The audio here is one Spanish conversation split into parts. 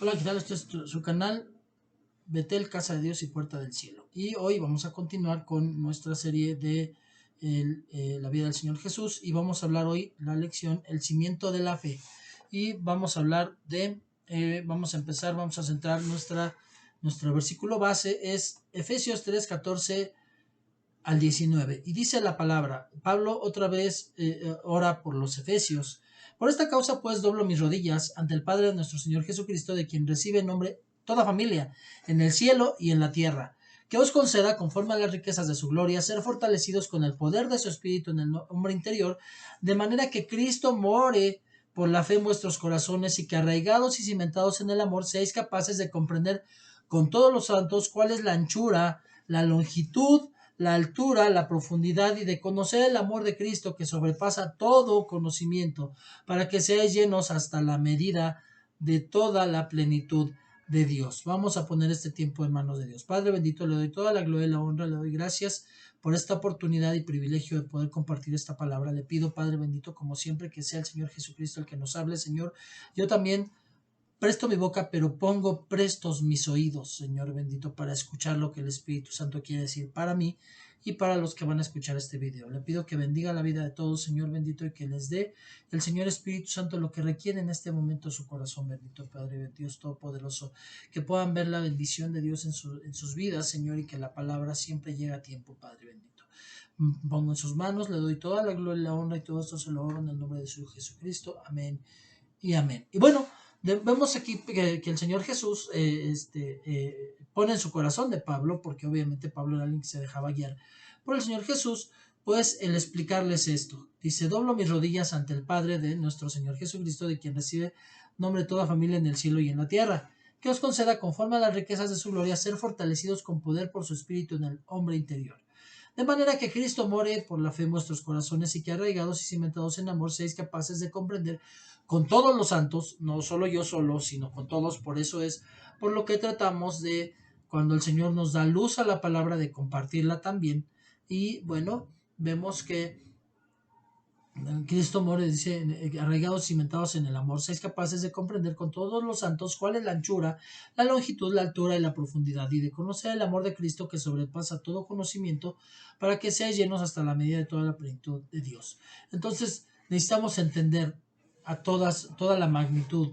Hola, ¿qué tal? Este es su canal Betel, Casa de Dios y Puerta del Cielo. Y hoy vamos a continuar con nuestra serie de la vida del Señor Jesús y vamos a hablar hoy la lección El cimiento de la fe. Y vamos a hablar vamos a centrar nuestro versículo base es Efesios 3, 14 al 19. Y dice la palabra, Pablo otra vez ora por los efesios. Por esta causa pues doblo mis rodillas ante el Padre de nuestro Señor Jesucristo, de quien recibe nombre toda familia, en el cielo y en la tierra, que os conceda, conforme a las riquezas de su gloria, ser fortalecidos con el poder de su Espíritu en el hombre interior, de manera que Cristo more por la fe en vuestros corazones, y que arraigados y cimentados en el amor seáis capaces de comprender con todos los santos cuál es la anchura, la longitud, la altura, la profundidad, y de conocer el amor de Cristo que sobrepasa todo conocimiento, para que seáis llenos hasta la medida de toda la plenitud de Dios. Vamos a poner este tiempo en manos de Dios. Padre bendito, le doy toda la gloria y la honra, le doy gracias por esta oportunidad y privilegio de poder compartir esta palabra. Le pido, Padre bendito, como siempre, que sea el Señor Jesucristo el que nos hable. Señor, yo también presto mi boca, pero pongo prestos mis oídos, Señor bendito, para escuchar lo que el Espíritu Santo quiere decir para mí y para los que van a escuchar este video. Le pido que bendiga la vida de todos, Señor bendito, y que les dé el Señor Espíritu Santo lo que requiere en este momento su corazón, bendito Padre Dios Todopoderoso, que puedan ver la bendición de Dios en sus vidas, Señor, y que la palabra siempre llegue a tiempo, Padre bendito. Pongo en sus manos, le doy toda la gloria y la honra, y todo esto se lo oro en el nombre de su Jesucristo. Amén y amén. Y bueno, vemos aquí que el Señor Jesús pone en su corazón de Pablo, porque obviamente Pablo era alguien que se dejaba guiar por el Señor Jesús, pues el explicarles esto. Dice, doblo mis rodillas ante el Padre de nuestro Señor Jesucristo, de quien recibe nombre toda familia en el cielo y en la tierra, que os conceda, conforme a las riquezas de su gloria, ser fortalecidos con poder por su Espíritu en el hombre interior. De manera que Cristo more por la fe en vuestros corazones, y que arraigados y cimentados en amor seáis capaces de comprender con todos los santos, no solo yo solo, sino con todos. Por eso es por lo que tratamos de, cuando el Señor nos da luz a la palabra, de compartirla también. Y bueno, vemos que Cristo more, dice, arraigados y cimentados en el amor, seáis capaces de comprender con todos los santos cuál es la anchura, la longitud, la altura y la profundidad, y de conocer el amor de Cristo que sobrepasa todo conocimiento, para que seáis llenos hasta la medida de toda la plenitud de Dios. Entonces necesitamos entender toda la magnitud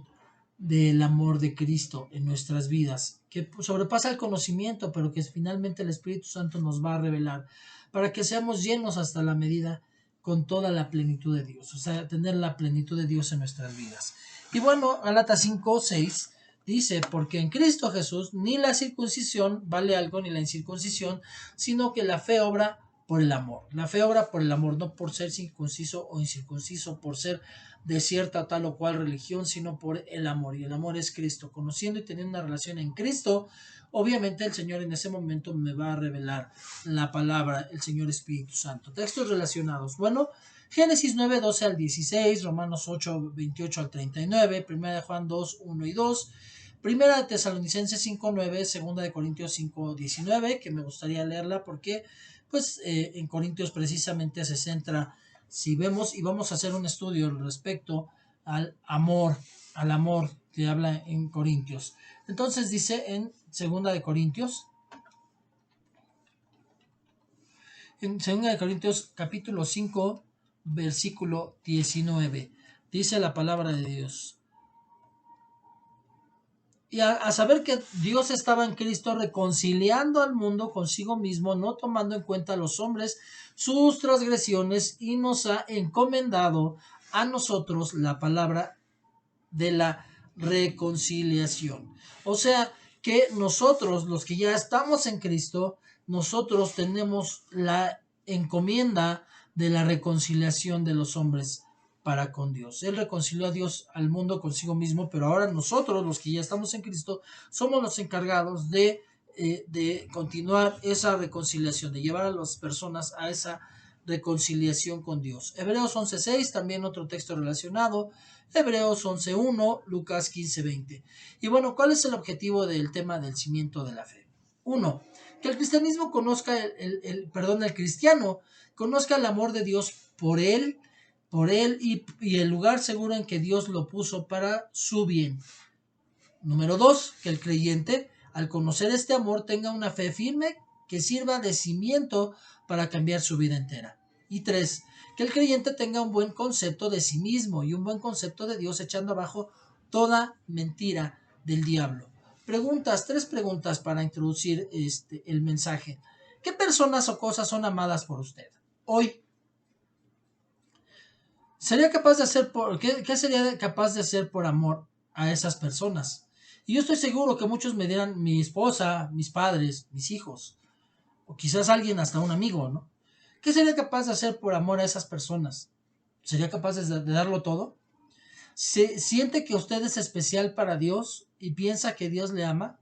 del amor de Cristo en nuestras vidas, que sobrepasa el conocimiento, pero que finalmente el Espíritu Santo nos va a revelar, para que seamos llenos hasta la medida con toda la plenitud de Dios, o sea, tener la plenitud de Dios en nuestras vidas. Y bueno, Gálatas 5:6 dice, porque en Cristo Jesús ni la circuncisión vale algo ni la incircuncisión, sino que la fe obra por el amor. La fe obra por el amor, no por ser circunciso o incircunciso, por ser de cierta tal o cual religión, sino por el amor. Y el amor es Cristo. Conociendo y teniendo una relación en Cristo, obviamente el Señor en ese momento me va a revelar la palabra, el Señor Espíritu Santo. Textos relacionados. Bueno, Génesis 9, 12 al 16, Romanos 8, 28 al 39, 1 de Juan 2, 1 y 2, Primera de Tesalonicenses 5, 9, Segunda de Corintios 5, 19, que me gustaría leerla porque pues en Corintios precisamente se centra, si vemos, y vamos a hacer un estudio respecto al amor que habla en Corintios. Entonces dice en Segunda de Corintios, capítulo 5, versículo 19, dice la palabra de Dios. Y a saber que Dios estaba en Cristo reconciliando al mundo consigo mismo, no tomando en cuenta a los hombres sus transgresiones, y nos ha encomendado a nosotros la palabra de la reconciliación. O sea que nosotros, los que ya estamos en Cristo, nosotros tenemos la encomienda de la reconciliación de los hombres para con Dios. Él reconcilió a Dios al mundo consigo mismo, pero ahora nosotros, los que ya estamos en Cristo, somos los encargados de continuar esa reconciliación, de llevar a las personas a esa reconciliación con Dios. Hebreos 11:6, también otro texto relacionado. Hebreos 11:1, Lucas 15:20. Y bueno, ¿cuál es el objetivo del tema del cimiento de la fe? Uno, que el cristianismo conozca el cristiano conozca el amor de Dios por él y el lugar seguro en que Dios lo puso para su bien. Número 2, que el creyente, al conocer este amor, tenga una fe firme que sirva de cimiento para cambiar su vida entera. Y 3, que el creyente tenga un buen concepto de sí mismo y un buen concepto de Dios, echando abajo toda mentira del diablo. Preguntas, 3 preguntas para introducir el mensaje. ¿Qué personas o cosas son amadas por usted hoy? ¿Qué sería capaz de hacer por amor a esas personas? Y yo estoy seguro que muchos me dirán mi esposa, mis padres, mis hijos, o quizás alguien, hasta un amigo, ¿no? ¿Qué sería capaz de hacer por amor a esas personas? ¿Sería capaz de darlo todo? ¿Siente que usted es especial para Dios y piensa que Dios le ama?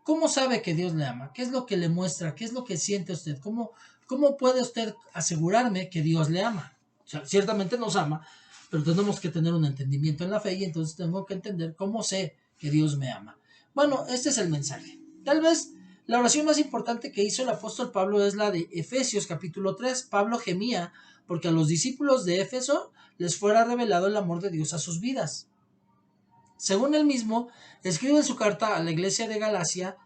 ¿Cómo sabe que Dios le ama? ¿Qué es lo que le muestra? ¿Qué es lo que siente usted? ¿Cómo puede usted asegurarme que Dios le ama? O sea, ciertamente nos ama, pero tenemos que tener un entendimiento en la fe y entonces tengo que entender cómo sé que Dios me ama. Bueno, este es el mensaje. Tal vez la oración más importante que hizo el apóstol Pablo es la de Efesios capítulo 3. Pablo gemía porque a los discípulos de Éfeso les fuera revelado el amor de Dios a sus vidas. Según él mismo, escribe en su carta a la iglesia de Galacia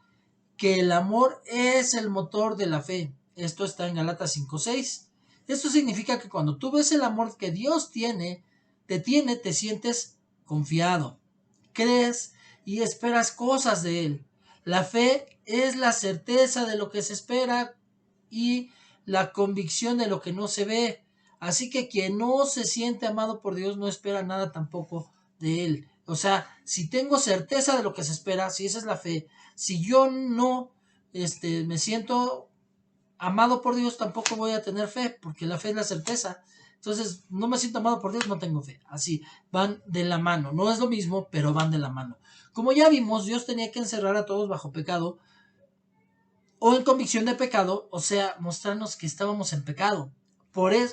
que el amor es el motor de la fe. Esto está en Galatas 5:6. Esto significa que cuando tú ves el amor que Dios te sientes confiado, crees y esperas cosas de Él. La fe es la certeza de lo que se espera y la convicción de lo que no se ve. Así que quien no se siente amado por Dios no espera nada tampoco de Él. O sea, si tengo certeza de lo que se espera, si esa es la fe, si yo no me siento amado por Dios, tampoco voy a tener fe, porque la fe es la certeza. Entonces, no me siento amado por Dios, no tengo fe. Así, van de la mano. No es lo mismo, pero van de la mano. Como ya vimos, Dios tenía que encerrar a todos bajo pecado o en convicción de pecado, o sea, mostrarnos que estábamos en pecado.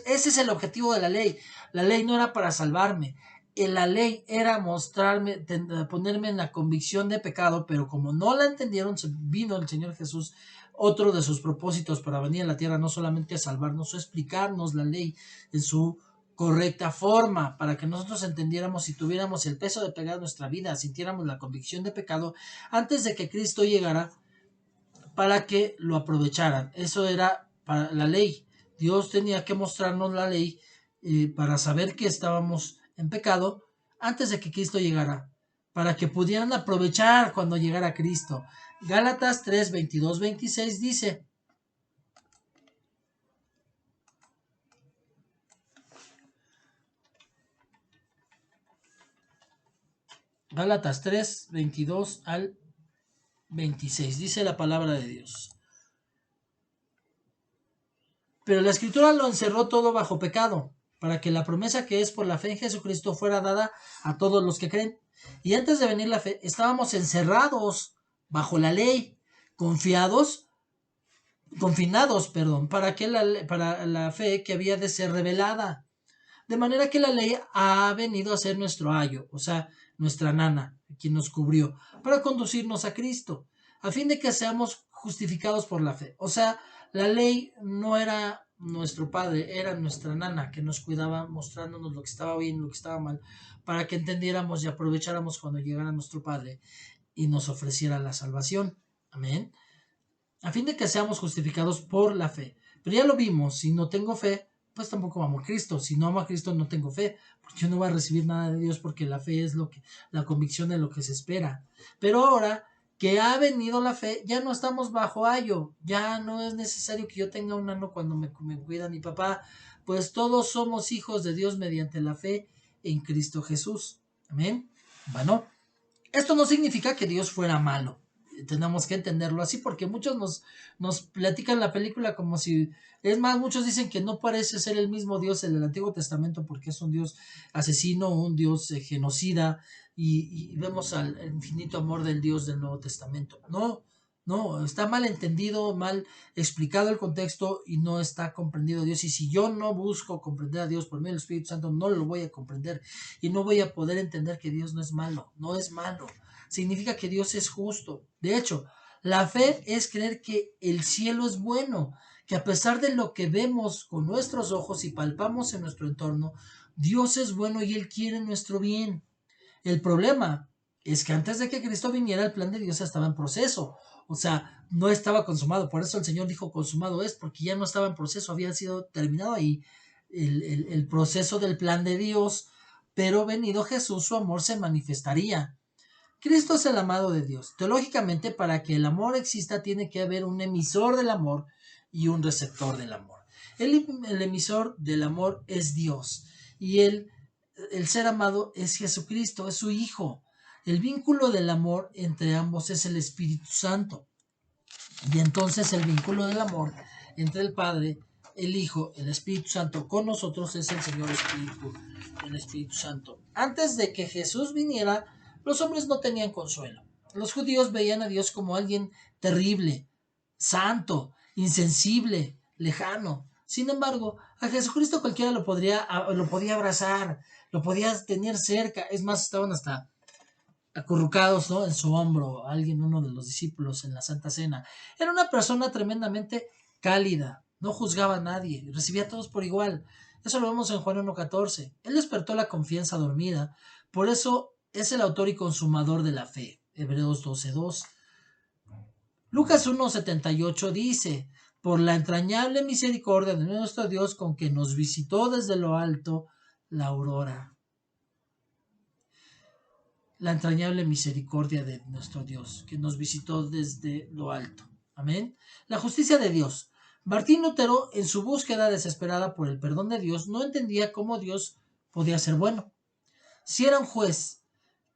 Ese es el objetivo de la ley. La ley no era para salvarme. La ley era mostrarme, ponerme en la convicción de pecado, pero como no la entendieron, vino el Señor Jesús. Otro de sus propósitos para venir a la tierra no solamente a salvarnos o explicarnos la ley en su correcta forma, para que nosotros entendiéramos y tuviéramos el peso de pecado en nuestra vida, sintiéramos la convicción de pecado antes de que Cristo llegara para que lo aprovecharan. Eso era para la ley. Dios tenía que mostrarnos la ley para saber que estábamos en pecado antes de que Cristo llegara, para que pudieran aprovechar cuando llegara Cristo. Gálatas 3, 22, 26 dice: Gálatas 3, 22 al 26, dice la palabra de Dios. Pero la Escritura lo encerró todo bajo pecado, para que la promesa que es por la fe en Jesucristo fuera dada a todos los que creen. Y antes de venir la fe, estábamos encerrados bajo la ley, confinados, para la fe que había de ser revelada. De manera que la ley ha venido a ser nuestro ayo, o sea, nuestra nana, quien nos cubrió, para conducirnos a Cristo, a fin de que seamos justificados por la fe. O sea, la ley no era nuestro padre, era nuestra nana que nos cuidaba, mostrándonos lo que estaba bien, lo que estaba mal, para que entendiéramos y aprovecháramos cuando llegara nuestro padre y nos ofreciera la salvación. Amén. A fin de que seamos justificados por la fe. Pero ya lo vimos, si no tengo fe, pues tampoco amo a Cristo. Si no amo a Cristo, no tengo fe, porque yo no voy a recibir nada de Dios, porque la fe es la convicción de lo que se espera. Pero ahora que ha venido la fe, ya no estamos bajo ayo, ya no es necesario que yo tenga un ano cuando me cuida mi papá, pues todos somos hijos de Dios mediante la fe en Cristo Jesús. Amén. Bueno, esto no significa que Dios fuera malo. Tenemos que entenderlo así porque muchos nos platican la película como si... Es más, muchos dicen que no parece ser el mismo Dios el del Antiguo Testamento porque es un Dios asesino, un Dios genocida y vemos al infinito amor del Dios del Nuevo Testamento. No, no, está mal entendido, mal explicado el contexto y no está comprendido Dios. Y si yo no busco comprender a Dios por medio del Espíritu Santo, no lo voy a comprender y no voy a poder entender que Dios no es malo, no es malo. Significa que Dios es justo. De hecho, la fe es creer que el cielo es bueno, que a pesar de lo que vemos con nuestros ojos y palpamos en nuestro entorno, Dios es bueno y Él quiere nuestro bien. El problema es que antes de que Cristo viniera, el plan de Dios estaba en proceso. O sea, no estaba consumado. Por eso el Señor dijo consumado es, porque ya no estaba en proceso, había sido terminado ahí el proceso del plan de Dios. Pero venido Jesús, su amor se manifestaría. Cristo es el amado de Dios. Teológicamente, para que el amor exista, tiene que haber un emisor del amor y un receptor del amor. El emisor del amor es Dios y el ser amado es Jesucristo, es su Hijo. El vínculo del amor entre ambos es el Espíritu Santo. Y entonces el vínculo del amor entre el Padre, el Hijo, el Espíritu Santo con nosotros es el Señor Espíritu, el Espíritu Santo. Antes de que Jesús viniera, los hombres no tenían consuelo. Los judíos veían a Dios como alguien terrible, santo, insensible, lejano. Sin embargo, a Jesucristo cualquiera lo podía abrazar, lo podía tener cerca. Es más, estaban hasta acurrucados, ¿no?, en su hombro, uno de los discípulos en la Santa Cena. Era una persona tremendamente cálida, no juzgaba a nadie, recibía a todos por igual. Eso lo vemos en Juan 1:14. Él despertó la confianza dormida, por eso es el autor y consumador de la fe. Hebreos 12:2. Lucas 1:78 dice: por la entrañable misericordia de nuestro Dios con que nos visitó desde lo alto la aurora. La entrañable misericordia de nuestro Dios, que nos visitó desde lo alto. Amén. La justicia de Dios. Martín Lutero, en su búsqueda desesperada por el perdón de Dios, no entendía cómo Dios podía ser bueno. Si era un juez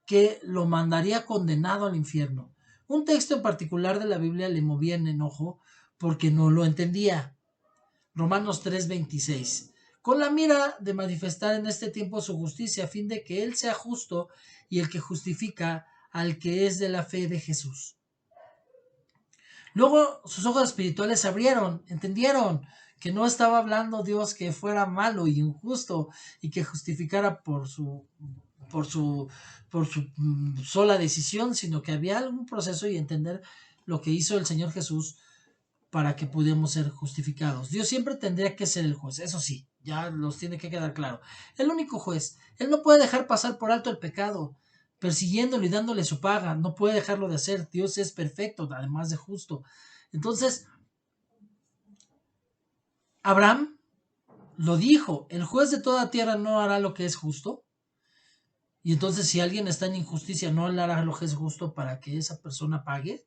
que lo mandaría condenado al infierno. Un texto en particular de la Biblia le movía en enojo porque no lo entendía. Romanos 3:26. Con la mira de manifestar en este tiempo su justicia, a fin de que Él sea justo y el que justifica al que es de la fe de Jesús. Luego sus ojos espirituales se abrieron, entendieron que no estaba hablando Dios que fuera malo y injusto y que justificara por su sola decisión, sino que había algún proceso y entender lo que hizo el Señor Jesús para que pudiéramos ser justificados. Dios siempre tendría que ser el juez, eso sí, ya nos tiene que quedar claro. El único juez. Él no puede dejar pasar por alto el pecado, persiguiéndolo y dándole su paga. No puede dejarlo de hacer. Dios es perfecto, además de justo. Entonces, Abraham lo dijo: el juez de toda tierra no hará lo que es justo. Y entonces, si alguien está en injusticia, no le hará lo que es justo para que esa persona pague.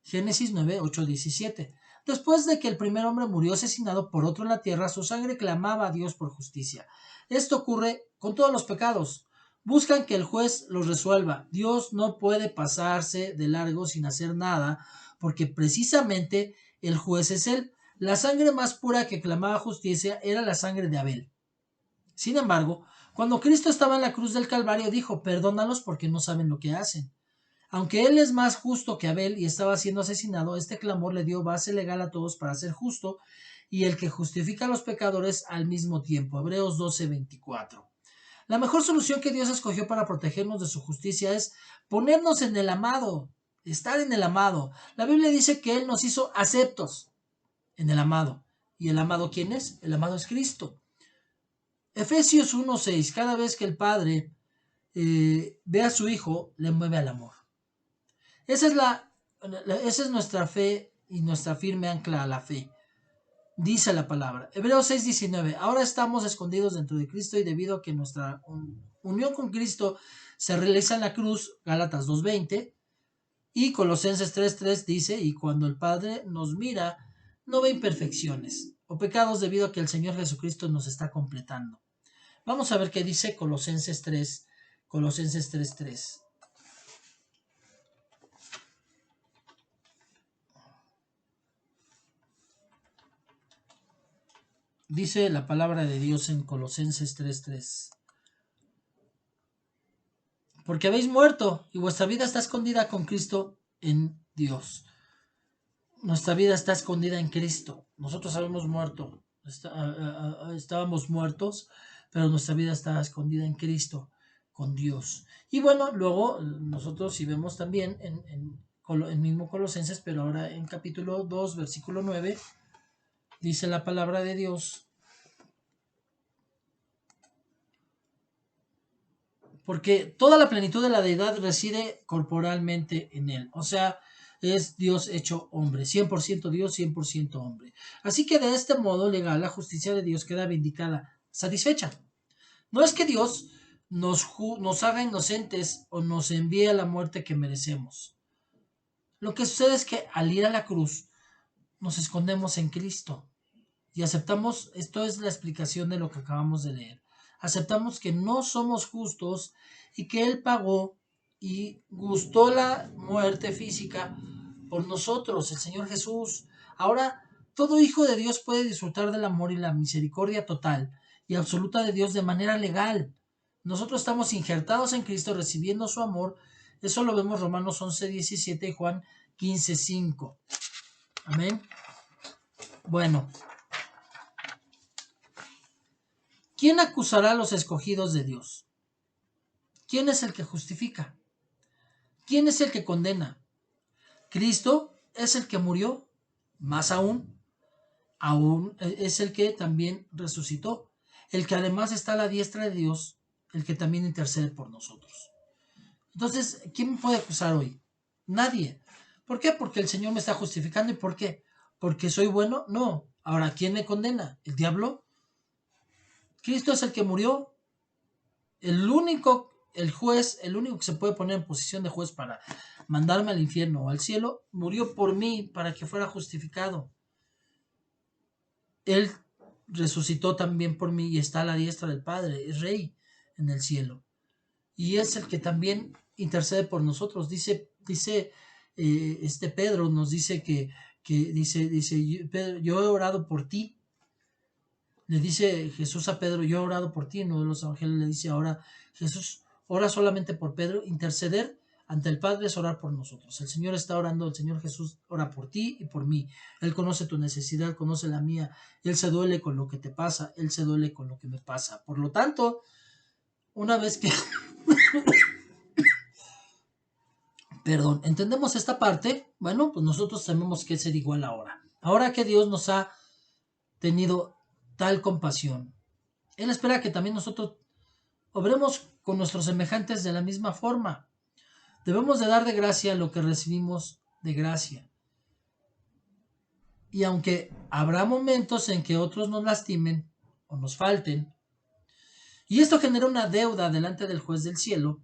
Génesis 9:8-17. Después de que el primer hombre murió asesinado por otro en la tierra, su sangre clamaba a Dios por justicia. Esto ocurre con todos los pecados. Buscan que el juez los resuelva. Dios no puede pasarse de largo sin hacer nada, porque precisamente el juez es Él. La sangre más pura que clamaba justicia era la sangre de Abel. Sin embargo, cuando Cristo estaba en la cruz del Calvario, dijo: perdónalos porque no saben lo que hacen. Aunque él es más justo que Abel y estaba siendo asesinado, este clamor le dio base legal a todos para ser justo y el que justifica a los pecadores al mismo tiempo. Hebreos 12:24. La mejor solución que Dios escogió para protegernos de su justicia es ponernos en el amado, estar en el amado. La Biblia dice que Él nos hizo aceptos en el amado. ¿Y el amado quién es? El amado es Cristo. Efesios 1:6. Cada vez que el Padre ve a su Hijo, le mueve al amor. Esa es nuestra fe y nuestra firme ancla a la fe. Dice la palabra. Hebreos 6:19. Ahora estamos escondidos dentro de Cristo y debido a que nuestra unión con Cristo se realiza en la cruz, Gálatas 2:20, y Colosenses 3:3 dice: y cuando el Padre nos mira, no ve imperfecciones o pecados debido a que el Señor Jesucristo nos está completando. Vamos a ver qué dice Colosenses 3:3. Dice la palabra de Dios en Colosenses 3:3. Porque habéis muerto y vuestra vida está escondida con Cristo en Dios. Nuestra vida está escondida en Cristo. Nosotros habíamos muerto. Estábamos muertos, pero nuestra vida está escondida en Cristo, con Dios. Y bueno, luego nosotros si vemos también en el mismo Colosenses, pero ahora en capítulo 2, versículo 9, dice la palabra de Dios porque toda la plenitud de la deidad reside corporalmente en él. O sea, es Dios hecho hombre, 100% Dios, 100% hombre. Así que de este modo legal, la justicia de Dios queda vindicada, satisfecha. No es que Dios nos haga inocentes o nos envíe a la muerte que merecemos. Lo que sucede es que al ir a la cruz, nos escondemos en Cristo y aceptamos, esto es la explicación de lo que acabamos de leer, aceptamos que no somos justos y que Él pagó y gustó la muerte física por nosotros, el Señor Jesús. Ahora, todo hijo de Dios puede disfrutar del amor y la misericordia total y absoluta de Dios de manera legal. Nosotros estamos injertados en Cristo recibiendo su amor. Eso lo vemos Romanos 11:17 y Juan 15:5. Amén. Bueno, ¿quién acusará a los escogidos de Dios? ¿Quién es el que justifica? ¿Quién es el que condena? Cristo es el que murió, más aún es el que también resucitó, el que además está a la diestra de Dios, el que también intercede por nosotros. Entonces, ¿quién me puede acusar hoy? Nadie. ¿Por qué? Porque el Señor me está justificando. ¿Y por qué? ¿Porque soy bueno? No. Ahora, ¿quién me condena? ¿El diablo? Cristo es el que murió. El juez, el único que se puede poner en posición de juez para mandarme al infierno o al cielo, murió por mí para que fuera justificado. Él resucitó también por mí y está a la diestra del Padre, es rey en el cielo. Y es el que también intercede por nosotros. Dice Pedro, nos dice dice, Pedro, yo he orado por ti. Le dice Jesús a Pedro, yo he orado por ti. En uno de los evangelios le dice ahora, Jesús ora solamente por Pedro. Interceder ante el Padre es orar por nosotros. El Señor está orando, el Señor Jesús ora por ti y por mí. Él conoce tu necesidad, conoce la mía. Él se duele con lo que te pasa, Él se duele con lo que me pasa. Por lo tanto, una vez que perdón, entendemos esta parte, bueno, pues nosotros tenemos que ser igual ahora. Ahora que Dios nos ha tenido tal compasión, Él espera que también nosotros obremos con nuestros semejantes de la misma forma. Debemos de dar de gracia lo que recibimos de gracia. Y aunque habrá momentos en que otros nos lastimen o nos falten, y esto genera una deuda delante del juez del cielo,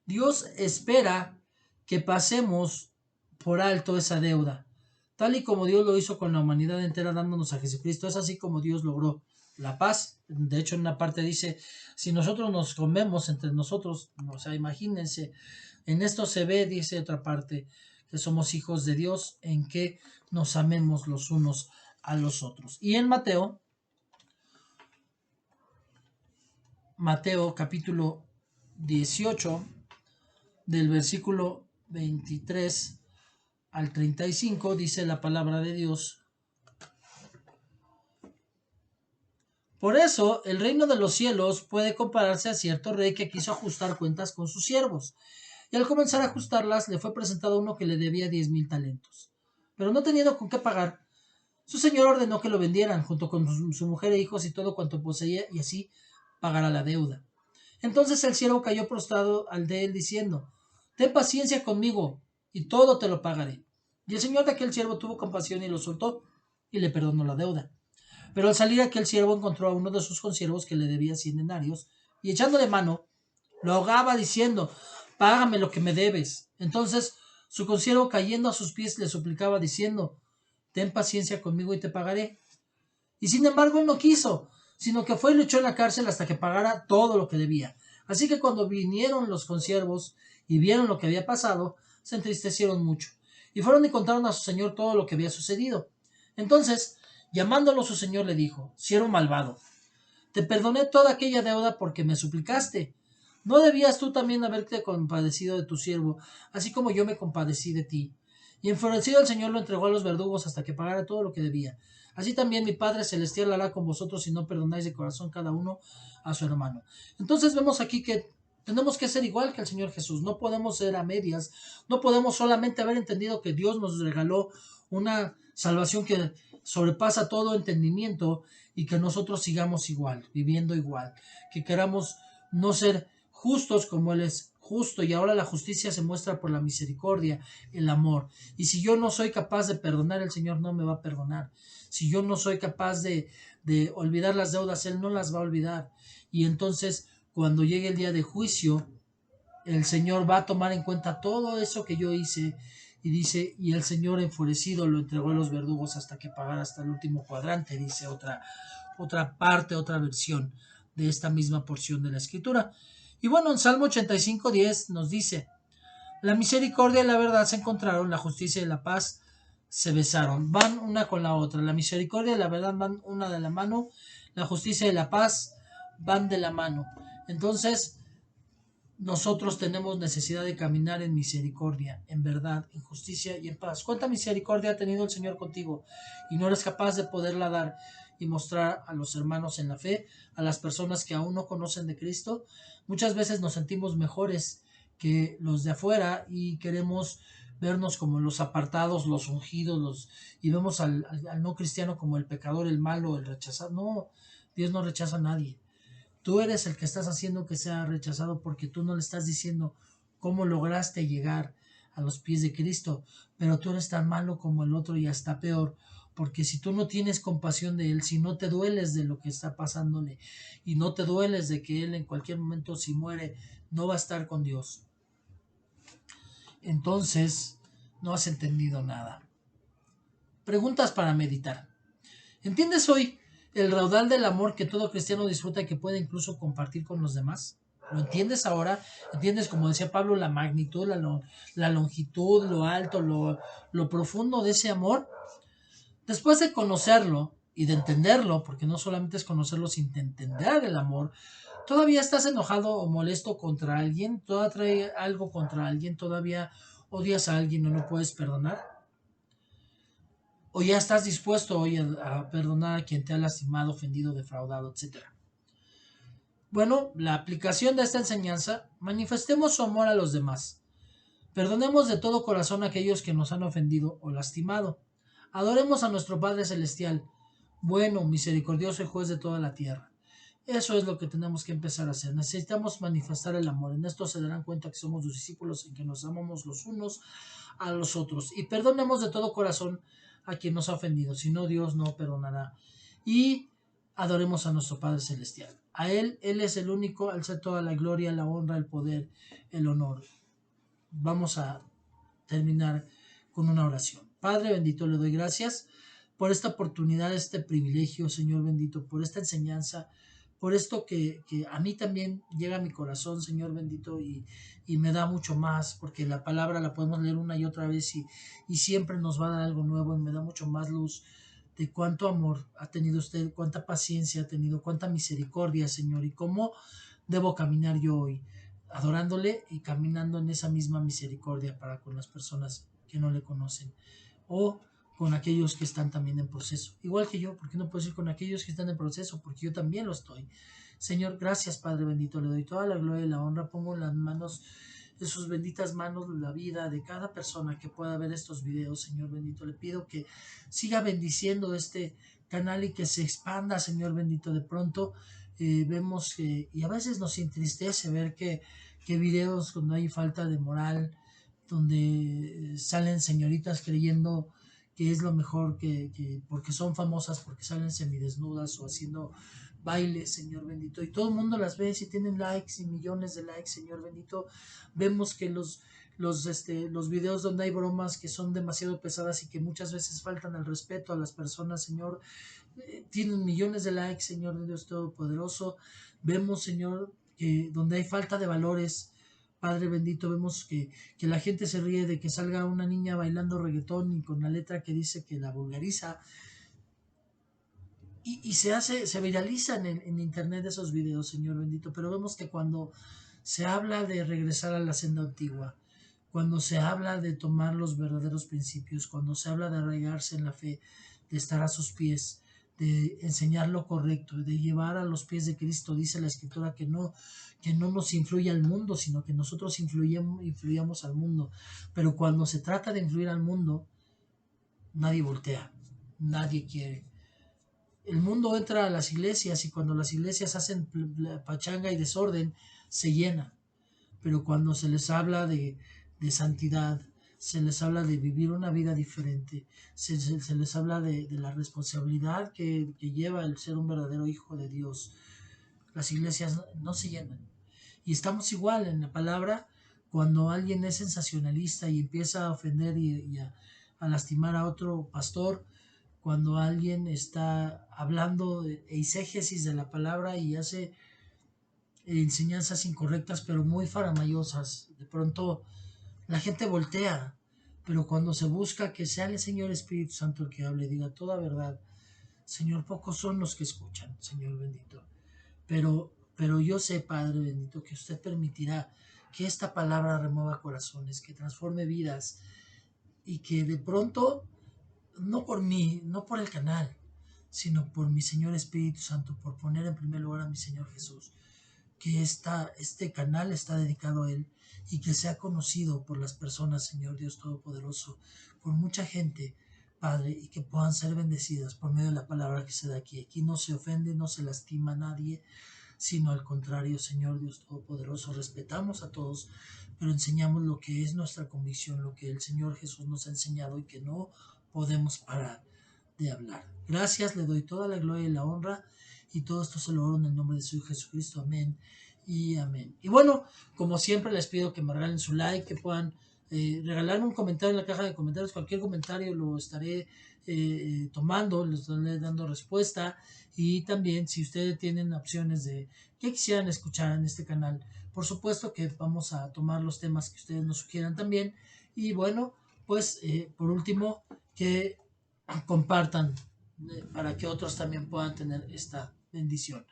Dios espera que pasemos por alto esa deuda, tal y como Dios lo hizo con la humanidad entera dándonos a Jesucristo. Es así como Dios logró la paz. De hecho, en una parte dice, si nosotros nos comemos entre nosotros, o sea, imagínense, en esto se ve, dice otra parte, que somos hijos de Dios, en que nos amemos los unos a los otros. Y en Mateo capítulo 18, del versículo 23 al 35, dice la palabra de Dios. Por eso, el reino de los cielos puede compararse a cierto rey que quiso ajustar cuentas con sus siervos. Y al comenzar a ajustarlas, le fue presentado uno que le debía 10,000 talentos. Pero no teniendo con qué pagar, su señor ordenó que lo vendieran, junto con su mujer e hijos y todo cuanto poseía, y así pagara la deuda. Entonces el siervo cayó prostrado al de él, diciendo, ten paciencia conmigo, y todo te lo pagaré. Y el señor de aquel siervo tuvo compasión y lo soltó, y le perdonó la deuda. Pero al salir aquel siervo encontró a uno de sus consiervos que le debía 100 denarios, y echándole mano, lo ahogaba diciendo, págame lo que me debes. Entonces su consiervo cayendo a sus pies le suplicaba diciendo, ten paciencia conmigo y te pagaré. Y sin embargo él no quiso, sino que fue y lo echó en la cárcel hasta que pagara todo lo que debía. Así que cuando vinieron los consiervos y vieron lo que había pasado, se entristecieron mucho. Y fueron y contaron a su señor todo lo que había sucedido. Entonces, llamándolo su señor, le dijo, siervo malvado, te perdoné toda aquella deuda porque me suplicaste. ¿No debías tú también haberte compadecido de tu siervo, así como yo me compadecí de ti? Y enfurecido el Señor lo entregó a los verdugos hasta que pagara todo lo que debía. Así también mi Padre Celestial hará con vosotros si no perdonáis de corazón cada uno a su hermano. Entonces vemos aquí que tenemos que ser igual que el Señor Jesús. No podemos ser a medias. No podemos solamente haber entendido que Dios nos regaló una salvación que sobrepasa todo entendimiento y que nosotros sigamos igual, viviendo igual. Que queramos no ser justos como Él es justo, y ahora la justicia se muestra por la misericordia, el amor. Y si yo no soy capaz de perdonar, el Señor no me va a perdonar. Si yo no soy capaz de olvidar las deudas, Él no las va a olvidar. Y entonces, cuando llegue el día de juicio, el Señor va a tomar en cuenta todo eso que yo hice. Y dice, y el Señor enfurecido lo entregó a los verdugos hasta que pagara hasta el último cuadrante, dice otra parte, otra versión de esta misma porción de la Escritura. Y bueno, en Salmo 85:10 nos dice, la misericordia y la verdad se encontraron, la justicia y la paz se besaron. Van una con la otra. La misericordia y la verdad van una de la mano, la justicia y la paz van de la mano. Entonces, nosotros tenemos necesidad de caminar en misericordia, en verdad, en justicia y en paz. ¿Cuánta misericordia ha tenido el Señor contigo? Y no eres capaz de poderla dar y mostrar a los hermanos en la fe, a las personas que aún no conocen de Cristo. Muchas veces nos sentimos mejores que los de afuera y queremos vernos como los apartados, los ungidos, y vemos al no cristiano como el pecador, el malo, el rechazado. No, Dios no rechaza a nadie. Tú eres el que estás haciendo que sea rechazado porque tú no le estás diciendo cómo lograste llegar a los pies de Cristo, pero tú eres tan malo como el otro y hasta peor, porque si tú no tienes compasión de él, si no te dueles de lo que está pasándole y no te dueles de que él en cualquier momento si muere no va a estar con Dios, entonces no has entendido nada. Preguntas para meditar. ¿Entiendes hoy el raudal del amor que todo cristiano disfruta y que puede incluso compartir con los demás? ¿Lo entiendes ahora? ¿Entiendes, como decía Pablo, la magnitud, la longitud, lo alto, lo profundo de ese amor? Después de conocerlo y de entenderlo, porque no solamente es conocerlo, sino entender el amor, ¿todavía estás enojado o molesto contra alguien? ¿Todavía trae algo contra alguien? ¿Todavía odias a alguien o no puedes perdonar? ¿O ya estás dispuesto hoy a perdonar a quien te ha lastimado, ofendido, defraudado, etcétera? Bueno, la aplicación de esta enseñanza, manifestemos su amor a los demás. Perdonemos de todo corazón a aquellos que nos han ofendido o lastimado. Adoremos a nuestro Padre Celestial, bueno, misericordioso y juez de toda la tierra. Eso es lo que tenemos que empezar a hacer. Necesitamos manifestar el amor. En esto se darán cuenta que somos los discípulos, en que nos amamos los unos a los otros. Y perdonemos de todo corazón a quien nos ha ofendido. Si no, Dios no perdonará. Y adoremos a nuestro Padre Celestial. A Él es el único, al ser toda la gloria, la honra, el poder, el honor. Vamos a terminar con una oración. Padre bendito, le doy gracias por esta oportunidad, este privilegio, Señor bendito, por esta enseñanza, por esto que a mí también llega a mi corazón, Señor bendito, y me da mucho más, porque la palabra la podemos leer una y otra vez y siempre nos va a dar algo nuevo y me da mucho más luz de cuánto amor ha tenido usted, cuánta paciencia ha tenido, cuánta misericordia, Señor, y cómo debo caminar yo hoy, adorándole y caminando en esa misma misericordia para con las personas que no le conocen o con aquellos que están también en proceso, igual que yo. ¿Por qué no puedo decir con aquellos que están en proceso? Porque yo también lo estoy. Señor, gracias Padre bendito, le doy toda la gloria y la honra, pongo en las manos, en sus benditas manos, la vida de cada persona que pueda ver estos videos. Señor bendito, le pido que siga bendiciendo este canal y que se expanda, Señor bendito. De pronto vemos que, y a veces nos entristece ver que videos donde hay falta de moral, donde salen señoritas creyendo que es lo mejor, porque son famosas, porque salen semidesnudas o haciendo bailes, Señor bendito, y todo el mundo las ve y tienen likes y millones de likes, Señor bendito. Vemos que los videos donde hay bromas que son demasiado pesadas y que muchas veces faltan al respeto a las personas, Señor, tienen millones de likes, Señor de Dios Todopoderoso. Vemos, Señor, que donde hay falta de valores, Padre bendito, vemos que la gente se ríe de que salga una niña bailando reggaetón y con la letra que dice que la vulgariza. Y se viralizan en internet esos videos, Señor bendito. Pero vemos que cuando se habla de regresar a la senda antigua, cuando se habla de tomar los verdaderos principios, cuando se habla de arraigarse en la fe, de estar a sus pies, de enseñar lo correcto, de llevar a los pies de Cristo, dice la Escritura que no nos influye al mundo, sino que nosotros influyamos al mundo. Pero cuando se trata de influir al mundo, nadie voltea, nadie quiere. El mundo entra a las iglesias y cuando las iglesias hacen pachanga y desorden, se llenan. Pero cuando se les habla de santidad, se les habla de vivir una vida diferente, se les habla de la responsabilidad que lleva el ser un verdadero hijo de Dios, las iglesias no se llenan. Y estamos igual en la palabra, cuando alguien es sensacionalista y empieza a ofender a lastimar a otro pastor, cuando alguien está hablando de eisegesis de la palabra y hace enseñanzas incorrectas pero muy faramayosas, de pronto la gente voltea, pero cuando se busca que sea el Señor Espíritu Santo el que hable, diga toda verdad, Señor, pocos son los que escuchan, Señor bendito. Pero yo sé, Padre bendito, que usted permitirá que esta palabra remueva corazones, que transforme vidas y que de pronto, no por mí, no por el canal, sino por mi Señor Espíritu Santo, por poner en primer lugar a mi Señor Jesús, que este canal está dedicado a Él y que sea conocido por las personas, Señor Dios Todopoderoso, por mucha gente, Padre, y que puedan ser bendecidas por medio de la palabra que se da aquí. Aquí no se ofende, no se lastima a nadie, sino al contrario, Señor Dios Todopoderoso, respetamos a todos, pero enseñamos lo que es nuestra convicción, lo que el Señor Jesús nos ha enseñado y que no podemos parar de hablar. Gracias, le doy toda la gloria y la honra y todo esto se lo oro en el nombre de su Hijo Jesucristo. Amén y amén. Y bueno, como siempre les pido que me regalen su like, que puedan regalarme un comentario en la caja de comentarios, cualquier comentario lo estaré tomando, les estaré dando respuesta. Y también si ustedes tienen opciones de qué quisieran escuchar en este canal, por supuesto que vamos a tomar los temas que ustedes nos sugieran también. Y bueno, pues por último, que compartan para que otros también puedan tener esta bendición.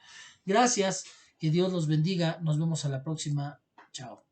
Gracias, que Dios los bendiga, nos vemos a la próxima, chao.